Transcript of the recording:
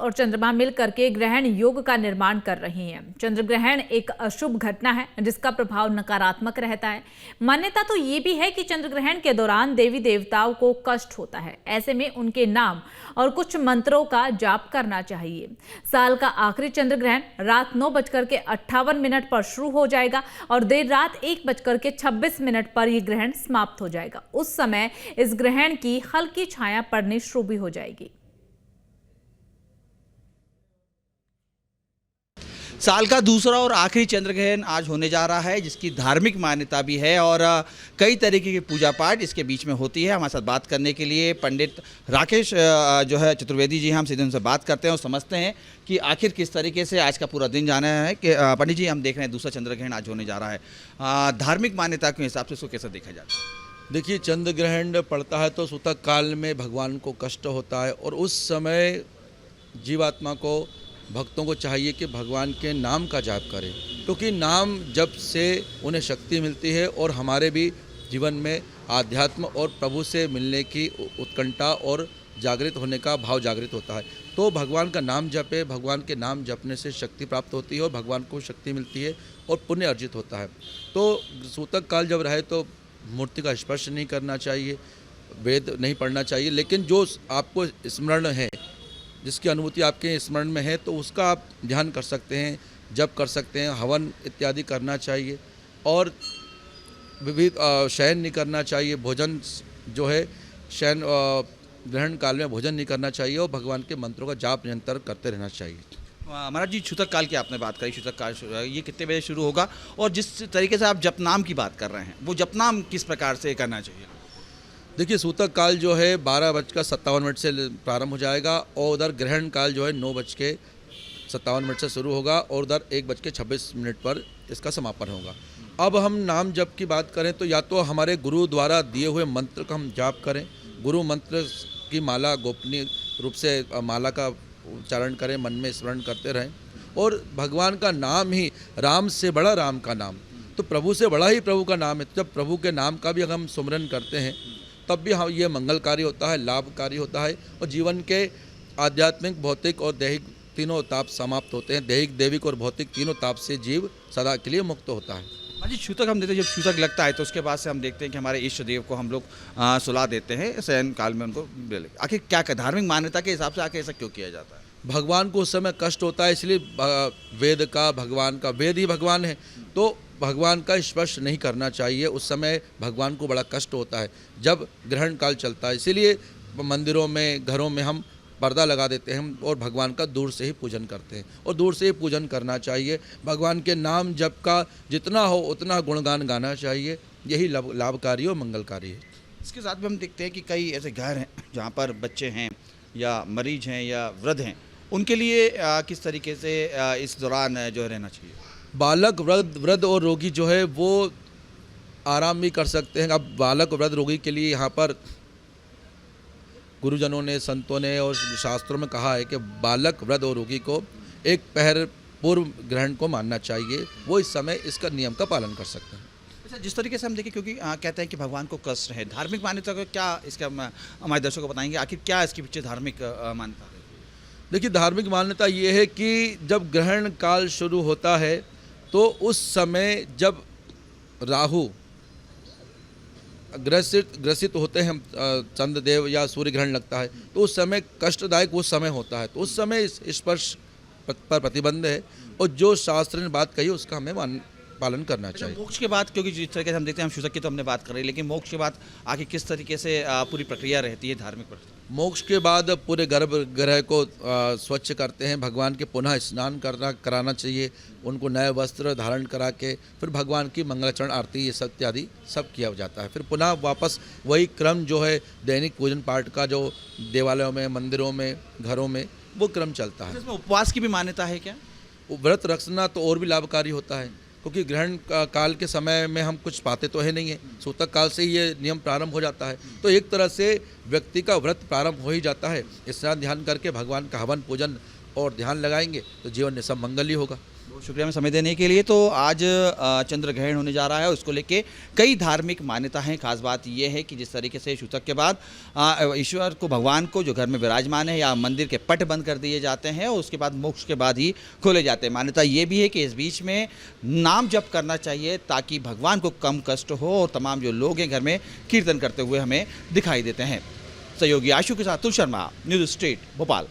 और चंद्रमा मिल करके ग्रहण योग का निर्माण कर रही हैं। चंद्र ग्रहण एक अशुभ घटना है जिसका प्रभाव नकारात्मक रहता है। मान्यता तो ये भी है कि चंद्र ग्रहण के दौरान देवी देवताओं को कष्ट होता है, ऐसे में उनके नाम और कुछ मंत्रों का जाप करना चाहिए। साल का आखिरी चंद्र ग्रहण रात 9:58 पर शुरू हो जाएगा और देर रात 1:26 पर यह ग्रहण समाप्त हो जाएगा। उस समय इस ग्रहण की हल्की छाया पड़नी शुरू भी हो जाएगी। साल का दूसरा और आखिरी चंद्र ग्रहण आज होने जा रहा है, जिसकी धार्मिक मान्यता भी है और कई तरीके की पूजा पाठ इसके बीच में होती है। हमारे साथ बात करने के लिए पंडित राकेश जो है चतुर्वेदी जी, हम सीधे उनसे बात करते हैं और समझते हैं कि आखिर किस तरीके से आज का पूरा दिन जाना है। कि पंडित जी, हम देख रहे हैं दूसरा चंद्र ग्रहण आज होने जा रहा है, धार्मिक मान्यता के हिसाब से इसको कैसे देखा जाता है? देखिए, चंद्र ग्रहण पड़ता है तो सूतक काल में भगवान को कष्ट होता है और उस समय जीवात्मा को, भक्तों को चाहिए कि भगवान के नाम का जाप करें, क्योंकि नाम जप से उन्हें शक्ति मिलती है और हमारे भी जीवन में आध्यात्म और प्रभु से मिलने की उत्कंठा और जागृत होने का भाव जागृत होता है। तो भगवान का नाम जपे, भगवान के नाम जपने से शक्ति प्राप्त होती है और भगवान को शक्ति मिलती है और पुण्य अर्जित होता है। तो सूतक काल जब रहे तो मूर्ति का स्पर्श नहीं करना चाहिए, वेद नहीं पढ़ना चाहिए, लेकिन जो आपको स्मरण है, जिसकी अनुभूति आपके स्मरण में है, तो उसका आप ध्यान कर सकते हैं, जप कर सकते हैं, हवन इत्यादि करना चाहिए और विविध शयन नहीं करना चाहिए। भोजन जो है शयन ग्रहण काल में भोजन नहीं करना चाहिए और भगवान के मंत्रों का जाप निरंतर करते रहना चाहिए। महाराज जी, छूतक काल की आपने बात करी, छूतक काल ये कितने बजे शुरू होगा और जिस तरीके से आप जपनाम की बात कर रहे हैं, वो जपनाम किस प्रकार से करना चाहिए? देखिए, सूतक काल जो है 12:57 से प्रारंभ हो जाएगा और उधर ग्रहण काल जो है 9:57 से शुरू होगा और उधर 1:26 पर इसका समापन होगा। अब हम नाम जप की बात करें तो या तो हमारे गुरु द्वारा दिए हुए मंत्र का हम जाप करें, गुरु मंत्र की माला गोपनीय रूप से माला का उच्चारण करें, मन में स्मरण करते रहें और भगवान का नाम ही, राम से बड़ा राम का नाम, तो प्रभु से बड़ा ही प्रभु का नाम है। जब प्रभु के नाम का भी अगर हम सुमरन करते हैं तब भी हम ये मंगलकारी होता है, लाभकारी होता है और जीवन के आध्यात्मिक, भौतिक और दैहिक तीनों ताप समाप्त होते हैं। दैहिक, दैविक और भौतिक तीनों ताप से जीव सदा के लिए मुक्त होता है। जी, छूतक हम देते हैं, जब छूतक लगता है तो उसके बाद से हम देखते हैं कि हमारे इष्ट देव को हम लोग सुला देते हैं, शयन काल में उनको। आखिर क्या धार्मिक मान्यता के हिसाब से आखिर ऐसा क्यों किया जाता है? भगवान को उस समय कष्ट होता है, इसलिए वेद का, भगवान का, वेद ही भगवान है, तो भगवान का स्पर्श नहीं करना चाहिए। उस समय भगवान को बड़ा कष्ट होता है जब ग्रहण काल चलता है, इसीलिए मंदिरों में, घरों में हम पर्दा लगा देते हैं और भगवान का दूर से ही पूजन करते हैं और दूर से ही पूजन करना चाहिए। भगवान के नाम जप का जितना हो उतना गुणगान गाना चाहिए, यही लाभकारी और मंगलकारी है। इसके साथ भी हम देखते हैं कि कई ऐसे घर हैं जहाँ पर बच्चे हैं या मरीज हैं या वृद्ध हैं, उनके लिए किस तरीके से इस दौरान जो रहना चाहिए? बालक, वृद्ध और रोगी जो है वो आराम भी कर सकते हैं। अब बालक, वृद्ध, रोगी के लिए यहाँ पर गुरुजनों ने, संतों ने और शास्त्रों में कहा है कि बालक, वृद्ध और रोगी को एक पहर पूर्व ग्रहण को मानना चाहिए, वो इस समय इसका नियम का पालन कर सकते हैं। अच्छा, जिस तरीके से हम देखें, क्योंकि कहते हैं कि भगवान को कष्ट है, धार्मिक मान्यता को क्या इसका हमारे दर्शकों को बताएंगे, आखिर क्या इसके पीछे धार्मिक मान्यता है? देखिए, धार्मिक मान्यता ये है कि जब ग्रहण काल शुरू होता है तो उस समय जब राहु ग्रसित होते हैं, चंद्रदेव या सूर्य ग्रहण लगता है, तो उस समय कष्टदायक वो समय होता है, तो उस समय स्पर्श पर प्रतिबंध है और जो शास्त्र ने बात कही उसका हमें पालन करना चाहिए। मोक्ष के बाद, क्योंकि जिस तरीके से हम देखते हैं, हम शूतक की तो हमने बात कर रही है, लेकिन मोक्ष के बाद आगे किस तरीके से पूरी प्रक्रिया रहती है धार्मिक प्रक्रिया? मोक्ष के बाद पूरे गर्भगृह को स्वच्छ करते हैं, भगवान के पुनः स्नान कराना चाहिए, उनको नए वस्त्र धारण करा के फिर भगवान की मंगलाचरण आरती ये सब इत्यादि सब किया जाता है। फिर पुनः वापस वही क्रम जो है दैनिक पूजन पाठ का, जो देवालयों में, मंदिरों में, घरों में वो क्रम चलता है। इसमें उपवास की भी मान्यता है क्या? व्रत रखना तो और भी लाभकारी होता है, क्योंकि ग्रहण काल के समय में हम कुछ पाते तो है नहीं है, सूतक काल से ही ये नियम प्रारंभ हो जाता है, तो एक तरह से व्यक्ति का व्रत प्रारंभ हो ही जाता है। स्नान ध्यान करके भगवान का हवन पूजन और ध्यान लगाएंगे तो जीवन में सब मंगल ही होगा। बहुत शुक्रिया में समय देने के लिए। तो आज चंद्र ग्रहण होने जा रहा है, उसको लेके कई धार्मिक मान्यता हैं। खास बात यह है कि जिस तरीके से सूतक के बाद ईश्वर को, भगवान को जो घर में विराजमान है, या मंदिर के पट बंद कर दिए जाते हैं और उसके बाद मोक्ष के बाद ही खोले जाते हैं। मान्यता ये भी है कि इस बीच में नाम जप करना चाहिए ताकि भगवान को कम कष्ट हो, और तमाम जो लोग हैं घर में कीर्तन करते हुए हमें दिखाई देते हैं। सहयोगी आशु के साथ तुल शर्मा, न्यूज़ स्ट्रीट, भोपाल।